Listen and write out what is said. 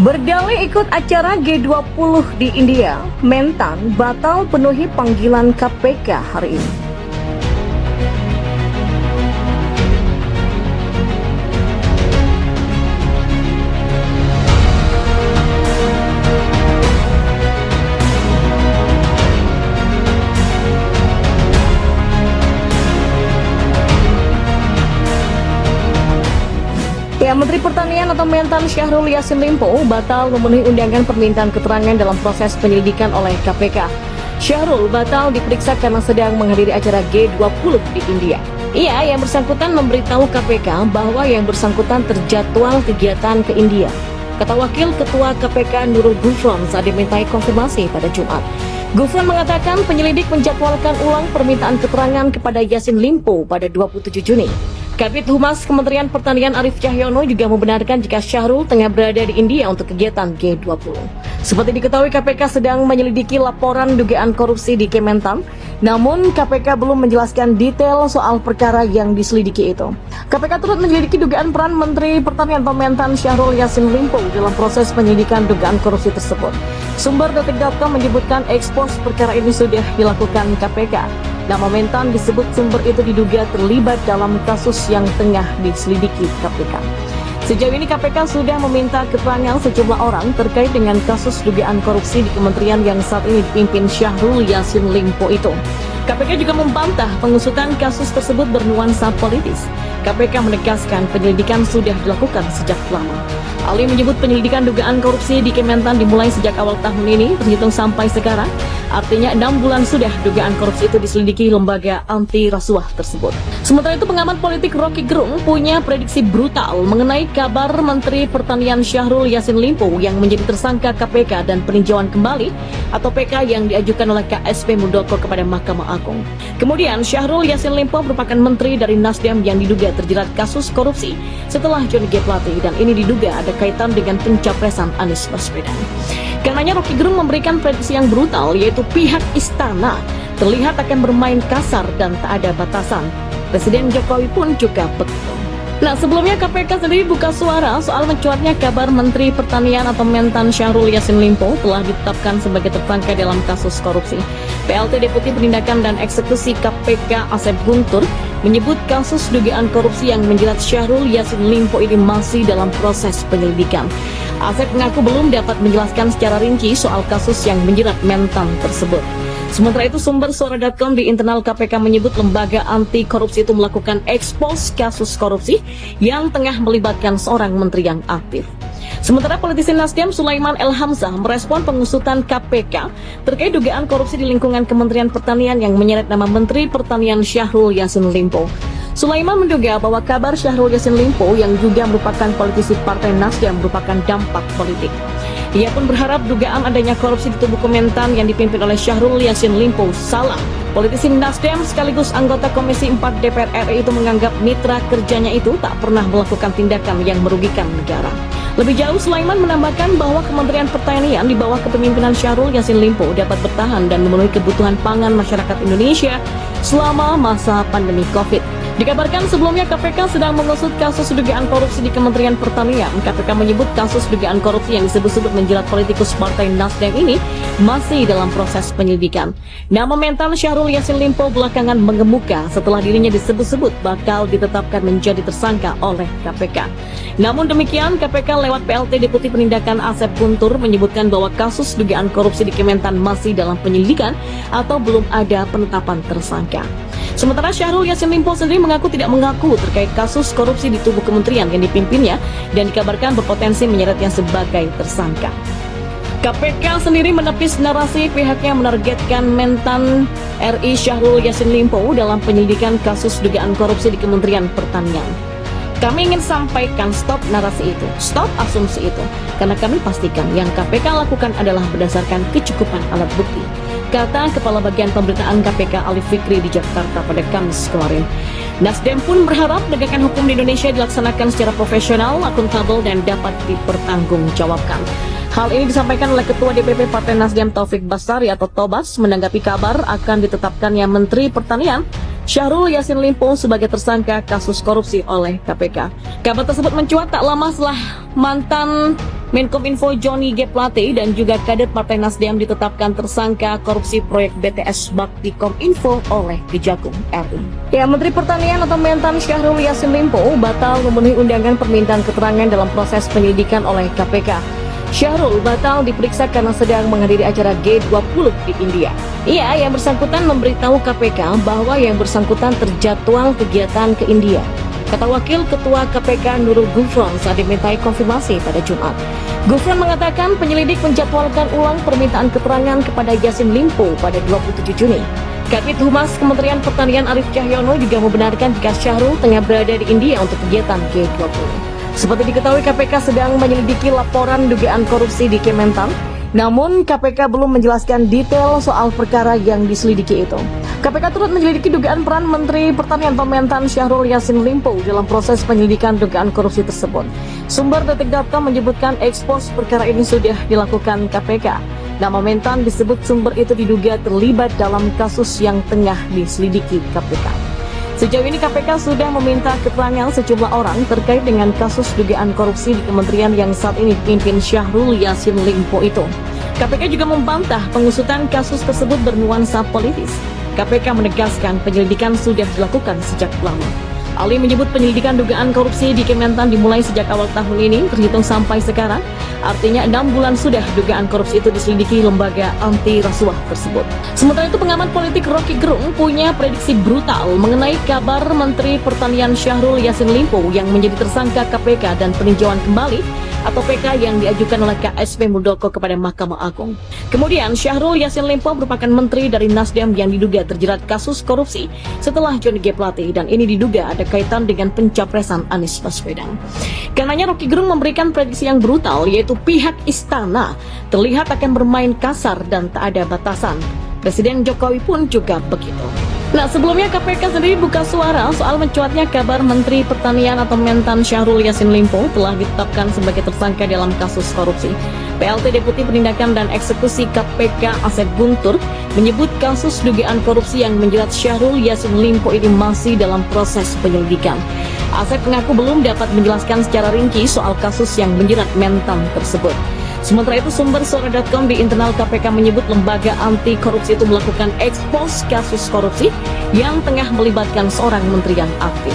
Berdalih ikut acara G20 di India, Mentan batal penuhi panggilan KPK hari ini. Menteri Pertanian atau Mentan Syahrul Yassin Limpo batal memenuhi undangan permintaan keterangan dalam proses penyelidikan oleh KPK. Syahrul batal diperiksa karena sedang menghadiri acara G20 di India. Ia yang bersangkutan memberitahu KPK bahwa yang bersangkutan terjadwal kegiatan ke India. Kata Wakil Ketua KPK Nurul Gufron saat dimintai konfirmasi pada Jumat. Gufron mengatakan penyelidik menjadwalkan ulang permintaan keterangan kepada Yassin Limpo pada 27 Juni. Kabid Humas Kementerian Pertanian Arief Cahyono juga membenarkan jika Syahrul tengah berada di India untuk kegiatan G20. Seperti diketahui, KPK sedang menyelidiki laporan dugaan korupsi di Kementan, namun KPK belum menjelaskan detail soal perkara yang diselidiki itu. KPK turut menyelidiki dugaan peran Menteri Pertanian atau Mentan Syahrul Yassin Limpo dalam proses penyelidikan dugaan korupsi tersebut. Sumber Detik.com menyebutkan ekspos perkara ini sudah dilakukan KPK. Nama Mentan disebut sumber itu diduga terlibat dalam kasus yang tengah diselidiki KPK. Sejauh ini KPK sudah meminta keterangan sejumlah orang terkait dengan kasus dugaan korupsi di kementerian yang saat ini dipimpin Syahrul Yassin Limpo itu. KPK juga membantah pengusutan kasus tersebut bernuansa politis. KPK menegaskan penyelidikan sudah dilakukan sejak lama. Ali menyebut penyelidikan dugaan korupsi di Kementan dimulai sejak awal tahun ini terhitung sampai sekarang. Artinya 6 bulan sudah dugaan korupsi itu diselidiki lembaga anti rasuah tersebut. Sementara itu pengamat politik Rocky Gerung punya prediksi brutal mengenai kabar Menteri Pertanian Syahrul Yassin Limpo yang menjadi tersangka KPK dan peninjauan kembali atau PK yang diajukan oleh KSP Muldoko kepada Mahkamah Agung. Kemudian Syahrul Yassin Limpo merupakan menteri dari Nasdem yang diduga terjerat kasus korupsi setelah Johnny G. Plate dan ini diduga ada kaitan dengan pencapresan Anies Baswedan. Karenanya Rocky Gerung memberikan prediksi yang brutal, yaitu pihak istana terlihat akan bermain kasar dan tak ada batasan. Presiden Jokowi pun juga begitu. Nah, sebelumnya KPK sendiri buka suara soal mencuatnya kabar Menteri Pertanian atau Mentan Syahrul Yassin Limpo telah ditetapkan sebagai tersangka dalam kasus korupsi. PLT Deputi Penindakan dan Eksekusi KPK Asep Guntur menyebut kasus dugaan korupsi yang menjerat Syahrul Yassin Limpo ini masih dalam proses penyelidikan. Asep mengaku belum dapat menjelaskan secara rinci soal kasus yang menjerat Mentan tersebut. Sementara itu, sumber suara.com di internal KPK menyebut lembaga anti korupsi itu melakukan ekspos kasus korupsi yang tengah melibatkan seorang menteri yang aktif. Sementara politisi Nasdem Sulaiman El Hamzah merespon pengusutan KPK terkait dugaan korupsi di lingkungan Kementerian Pertanian yang menyeret nama Menteri Pertanian Syahrul Yassin Limpo. Sulaiman menduga bahwa kabar Syahrul Yassin Limpo yang juga merupakan politisi Partai Nasdem merupakan dampak politik. Ia pun berharap dugaan adanya korupsi di tubuh Kementan yang dipimpin oleh Syahrul Yassin Limpo salah. Politisi Nasdem sekaligus anggota Komisi 4 DPR RI itu menganggap mitra kerjanya itu tak pernah melakukan tindakan yang merugikan negara. Lebih jauh, Sulaiman menambahkan bahwa Kementerian Pertanian di bawah kepemimpinan Syahrul Yassin Limpo dapat bertahan dan memenuhi kebutuhan pangan masyarakat Indonesia selama masa pandemi COVID. Dikabarkan sebelumnya KPK sedang mengusut kasus dugaan korupsi di Kementerian Pertanian. KPK menyebut kasus dugaan korupsi yang disebut-sebut menjerat politikus Partai Nasdem ini masih dalam proses penyelidikan. Nama Mentan Syahrul Yassin Limpo belakangan mengemuka setelah dirinya disebut-sebut bakal ditetapkan menjadi tersangka oleh KPK. Namun demikian, KPK lewat PLT Deputi Penindakan Asep Guntur menyebutkan bahwa kasus dugaan korupsi di Kementan masih dalam penyelidikan atau belum ada penetapan tersangka. Sementara Syahrul Yassin Limpo sendiri mengaku tidak mengaku terkait kasus korupsi di tubuh kementerian yang dipimpinnya dan dikabarkan berpotensi menyeretnya sebagai tersangka. KPK sendiri menepis narasi pihaknya menargetkan Mentan RI Syahrul Yassin Limpo dalam penyelidikan kasus dugaan korupsi di Kementerian Pertanian. Kami ingin sampaikan stop narasi itu, stop asumsi itu, karena kami pastikan yang KPK lakukan adalah berdasarkan kecukupan alat bukti, kata Kepala Bagian Pemberitaan KPK Ali Fikri di Jakarta pada Kamis kemarin. Nasdem pun berharap penegakan hukum di Indonesia dilaksanakan secara profesional, akuntabel, dan dapat dipertanggungjawabkan. Hal ini disampaikan oleh Ketua DPP Partai Nasdem Taufik Basari atau Tobas menanggapi kabar akan ditetapkannya Menteri Pertanian Syahrul Yassin Limpo sebagai tersangka kasus korupsi oleh KPK. Kabar tersebut mencuat tak lama setelah mantan Menkominfo Johnny G. Plate dan juga kader Partai Nasdem ditetapkan tersangka korupsi proyek BTS Bakti Kominfo oleh Kejagung RI. Ya, Menteri Pertanian atau Mentan Syahrul Yassin Limpo batal memenuhi undangan permintaan keterangan dalam proses penyelidikan oleh KPK. Syahrul batal diperiksa karena sedang menghadiri acara G20 di India. Ia yang bersangkutan memberitahu KPK bahwa yang bersangkutan terjadwal kegiatan ke India. Kata Wakil Ketua KPK Nurul Gufron saat dimintai konfirmasi pada Jumat. Gufron mengatakan penyelidik menjadwalkan ulang permintaan keterangan kepada Yassin Limpo pada 27 Juni. Kabid Humas Kementerian Pertanian Arief Cahyono juga membenarkan jika Syahrul tengah berada di India untuk kegiatan G20. Seperti diketahui, KPK sedang menyelidiki laporan dugaan korupsi di Kementan. Namun KPK belum menjelaskan detail soal perkara yang diselidiki itu. KPK turut menyelidiki dugaan peran Menteri Pertanian atau Mentan Syahrul Yassin Limpo dalam proses penyelidikan dugaan korupsi tersebut. Sumber detik.com menyebutkan ekspos perkara ini sudah dilakukan KPK. Nama Mentan disebut sumber itu diduga terlibat dalam kasus yang tengah diselidiki KPK. Sejauh ini KPK sudah meminta keterangan sejumlah orang terkait dengan kasus dugaan korupsi di kementerian yang saat ini dipimpin Syahrul Yassin Limpo itu. KPK juga membantah pengusutan kasus tersebut bernuansa politis. KPK menegaskan penyelidikan sudah dilakukan sejak lama. Ali menyebut penyelidikan dugaan korupsi di Kementan dimulai sejak awal tahun ini terhitung sampai sekarang. Artinya 6 bulan sudah dugaan korupsi itu diselidiki lembaga anti rasuah tersebut. Sementara itu pengamat politik Rocky Gerung punya prediksi brutal mengenai kabar Menteri Pertanian Syahrul Yassin Limpo yang menjadi tersangka KPK dan peninjauan kembali atau PK yang diajukan oleh KSP Muldoko kepada Mahkamah Agung. Kemudian Syahrul Yassin Limpo merupakan menteri dari Nasdem yang diduga terjerat kasus korupsi setelah Johnny G. Plate dan ini diduga ada kaitan dengan pencapresan Anies Baswedan. Karenanya Rocky Gerung memberikan prediksi yang brutal, yaitu pihak istana terlihat akan bermain kasar dan tak ada batasan. Presiden Jokowi pun juga begitu. Nah, sebelumnya KPK sendiri buka suara soal mencuatnya kabar Menteri Pertanian atau Mentan Syahrul Yassin Limpo telah ditetapkan sebagai tersangka dalam kasus korupsi. PLT Deputi Penindakan dan Eksekusi KPK Asep Guntur menyebut kasus dugaan korupsi yang menjerat Syahrul Yassin Limpo ini masih dalam proses penyelidikan. Asep mengaku belum dapat menjelaskan secara rinci soal kasus yang menjerat Mentan tersebut. Sementara itu sumber suara.com di internal KPK menyebut lembaga anti korupsi itu melakukan ekspos kasus korupsi yang tengah melibatkan seorang menteri yang aktif.